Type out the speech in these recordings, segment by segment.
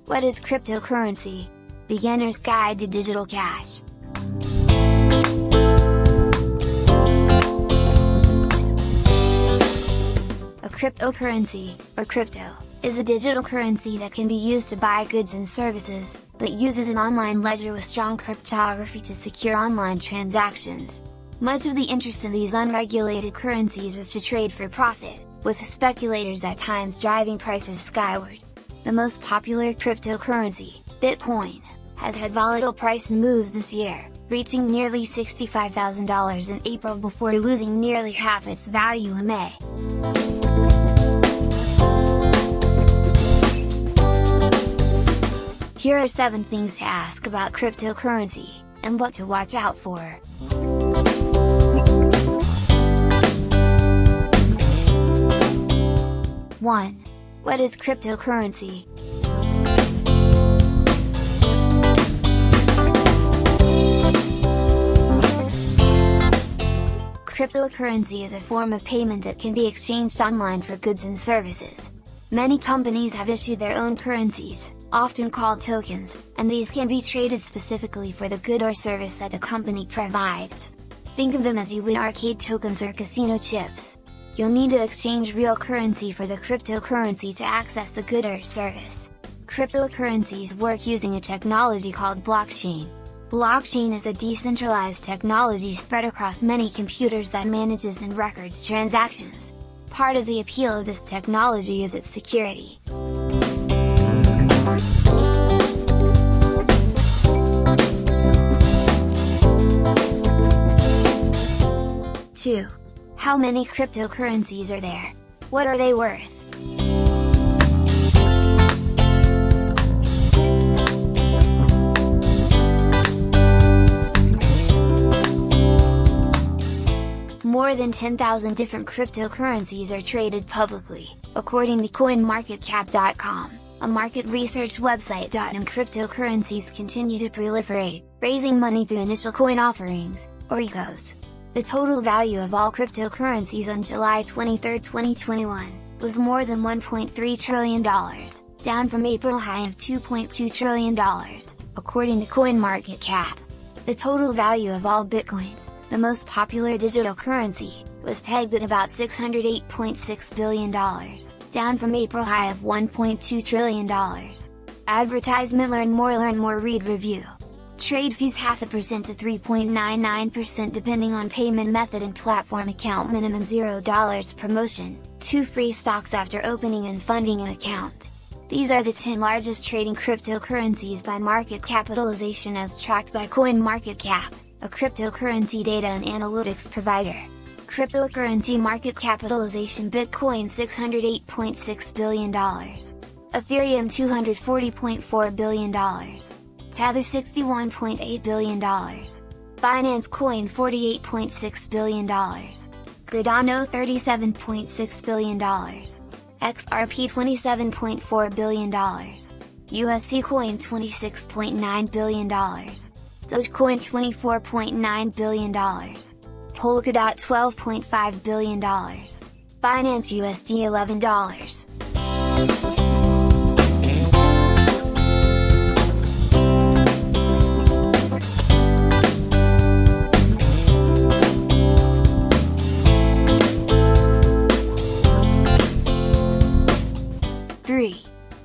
What is cryptocurrency? Beginner's Guide to Digital Cash. A cryptocurrency, or crypto, is a digital currency that can be used to buy goods and services, but uses an online ledger with strong cryptography to secure online transactions. Much of the interest in these unregulated currencies is to trade for profit, with speculators at times driving prices skyward. The most popular cryptocurrency, Bitcoin, has had volatile price moves this year, reaching nearly $65,000 in April before losing nearly half its value in May. Here are 7 things to ask about cryptocurrency, and what to watch out for. 1. What is cryptocurrency? Cryptocurrency is a form of payment that can be exchanged online for goods and services. Many companies have issued their own currencies, often called tokens, and these can be traded specifically for the good or service that the company provides. Think of them as you win arcade tokens or casino chips. You'll need to exchange real currency for the cryptocurrency to access the good or service. Cryptocurrencies work using a technology called blockchain. Blockchain is a decentralized technology spread across many computers that manages and records transactions. Part of the appeal of this technology is its security. 2. How many cryptocurrencies are there? What are they worth? More than 10,000 different cryptocurrencies are traded publicly, according to CoinMarketCap.com, a market research website. And cryptocurrencies continue to proliferate, raising money through initial coin offerings, or ICOs. The total value of all cryptocurrencies on July 23, 2021, was more than $1.3 trillion, down from April high of $2.2 trillion, according to CoinMarketCap. The total value of all bitcoins, the most popular digital currency, was pegged at about $608.6 billion, down from April high of $1.2 trillion. Advertisement. Learn more, read review. Trade fees 0.5% to 3.99% depending on payment method and platform. Account minimum $0 promotion, 2 free stocks after opening and funding an account. These are the 10 largest trading cryptocurrencies by market capitalization as tracked by CoinMarketCap, a cryptocurrency data and analytics provider. Cryptocurrency market capitalization: Bitcoin $608.6 billion, Ethereum $240.4 billion, Tether $61.8 billion, Binance Coin $48.6 billion, Cardano $37.6 billion, XRP $27.4 billion, USD Coin $26.9 billion, Dogecoin $24.9 billion, Polkadot $12.5 billion, Binance USD $11.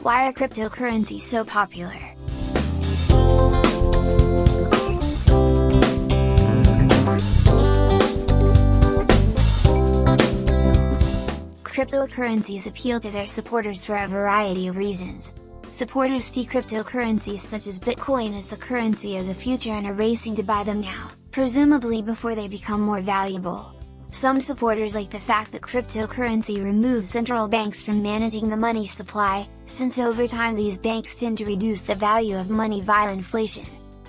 Why are cryptocurrencies so popular? Cryptocurrencies appeal to their supporters for a variety of reasons. Supporters see cryptocurrencies such as Bitcoin as the currency of the future and are racing to buy them now, presumably before they become more valuable. Some supporters like the fact that cryptocurrency removes central banks from managing the money supply, since over time these banks tend to reduce the value of money via inflation.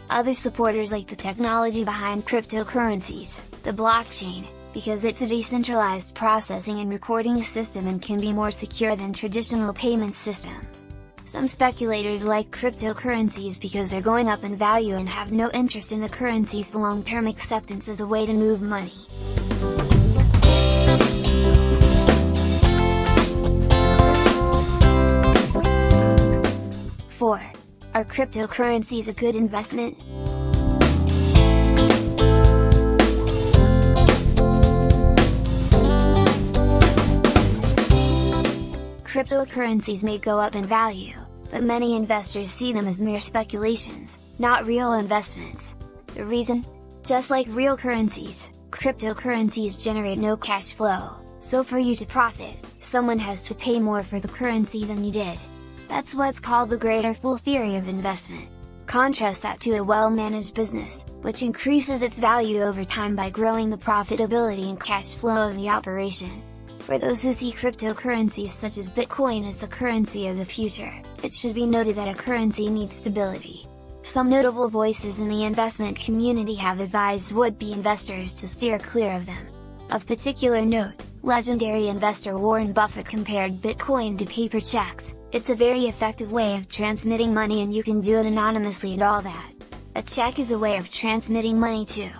Other supporters like the technology behind cryptocurrencies, the blockchain, because it's a decentralized processing and recording system and can be more secure than traditional payment systems. Some speculators like cryptocurrencies because they're going up in value and have no interest in the currency's long-term acceptance as a way to move money. 4. cryptocurrencies a good investment? Cryptocurrencies may go up in value, but many investors see them as mere speculations, not real investments. The reason? Just like real currencies, cryptocurrencies generate no cash flow, so for you to profit, someone has to pay more for the currency than you did. That's what's called the greater fool theory of investment. Contrast that to a well-managed business, which increases its value over time by growing the profitability and cash flow of the operation. For those who see cryptocurrencies such as Bitcoin as the currency of the future, it should be noted that a currency needs stability. Some notable voices in the investment community have advised would-be investors to steer clear of them. Of particular note, legendary investor Warren Buffett compared Bitcoin to paper checks. It's a very effective way of transmitting money and you can do it anonymously and all that. A check is a way of transmitting money too.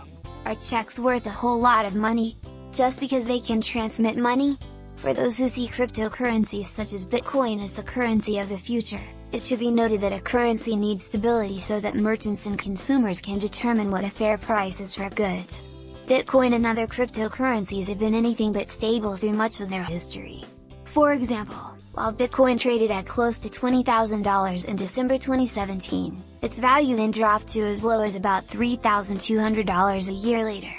Are checks worth a whole lot of money, just because they can transmit money? For those who see cryptocurrencies such as Bitcoin as the currency of the future, it should be noted that a currency needs stability so that merchants and consumers can determine what a fair price is for goods. Bitcoin and other cryptocurrencies have been anything but stable through much of their history. For example, while Bitcoin traded at close to $20,000 in December 2017, its value then dropped to as low as about $3,200 a year later.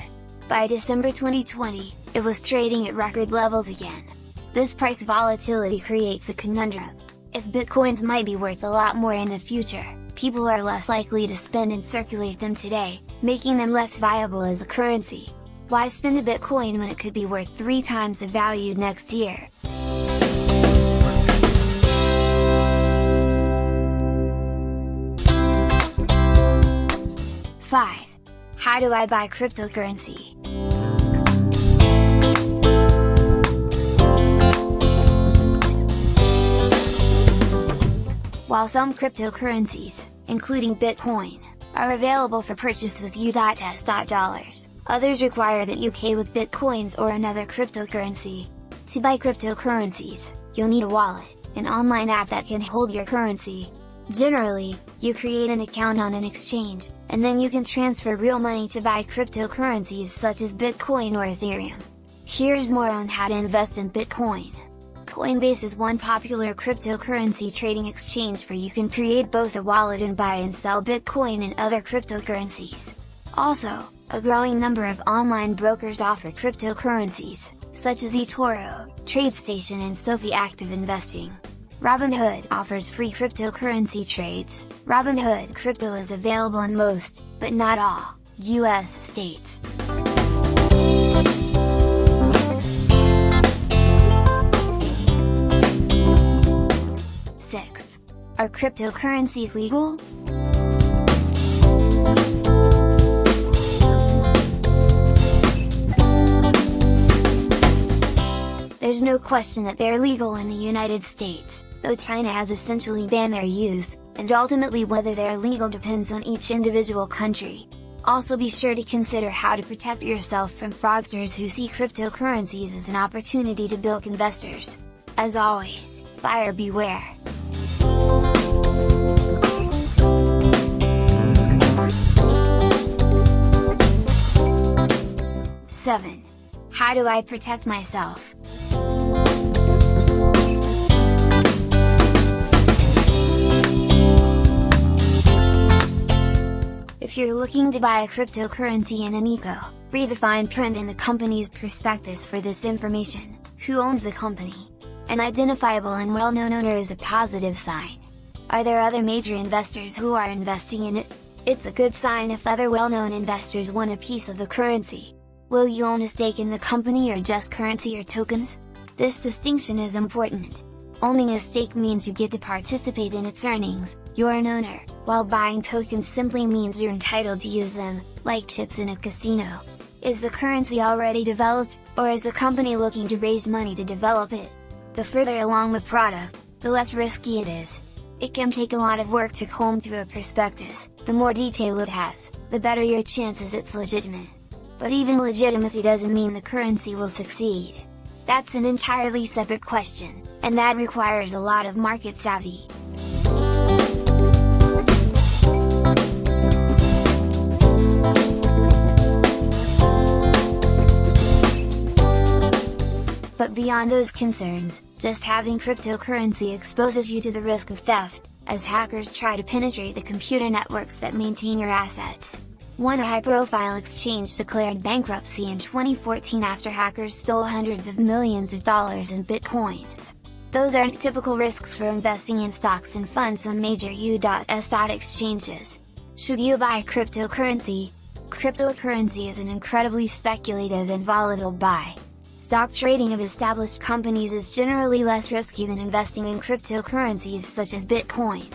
By December 2020, it was trading at record levels again. This price volatility creates a conundrum. If Bitcoins might be worth a lot more in the future, people are less likely to spend and circulate them today, making them less viable as a currency. Why spend a Bitcoin when it could be worth 3 times the value next year? Five. How do I buy cryptocurrency? While some cryptocurrencies, including Bitcoin, are available for purchase with US dollars, others require that you pay with Bitcoins or another cryptocurrency. To buy cryptocurrencies, you'll need a wallet, an online app that can hold your currency. Generally, you create an account on an exchange, and then you can transfer real money to buy cryptocurrencies such as Bitcoin or Ethereum. Here's more on how to invest in Bitcoin. Coinbase is one popular cryptocurrency trading exchange where you can create both a wallet and buy and sell Bitcoin and other cryptocurrencies. Also, a growing number of online brokers offer cryptocurrencies, such as eToro, TradeStation and Sophie Active Investing. Robinhood offers free cryptocurrency trades. Robinhood Crypto is available in most, but not all, US states. 6. Are cryptocurrencies legal? There's no question that they're legal in the United States, though China has essentially banned their use, and ultimately whether they're legal depends on each individual country. Also be sure to consider how to protect yourself from fraudsters who see cryptocurrencies as an opportunity to bilk investors. As always, buyer beware! Seven. How do I protect myself? If you're looking to buy a cryptocurrency in an eco, read the fine print in the company's prospectus for this information. Who owns the company? An identifiable and well-known owner is a positive sign. Are there other major investors who are investing in it? It's a good sign if other well-known investors want a piece of the currency. Will you own a stake in the company or just currency or tokens? This distinction is important. Owning a stake means you get to participate in its earnings, you're an owner, while buying tokens simply means you're entitled to use them, like chips in a casino. Is the currency already developed, or is the company looking to raise money to develop it? The further along the product, the less risky it is. It can take a lot of work to comb through a prospectus. The more detail it has, the better your chances it's legitimate. But even legitimacy doesn't mean the currency will succeed. That's an entirely separate question, and that requires a lot of market savvy. But beyond those concerns, just having cryptocurrency exposes you to the risk of theft, as hackers try to penetrate the computer networks that maintain your assets. One high-profile exchange declared bankruptcy in 2014 after hackers stole hundreds of millions of dollars in bitcoins. Those aren't typical risks for investing in stocks and funds on major U.S. exchanges. Should you buy cryptocurrency? Cryptocurrency is an incredibly speculative and volatile buy. Stock trading of established companies is generally less risky than investing in cryptocurrencies such as Bitcoin.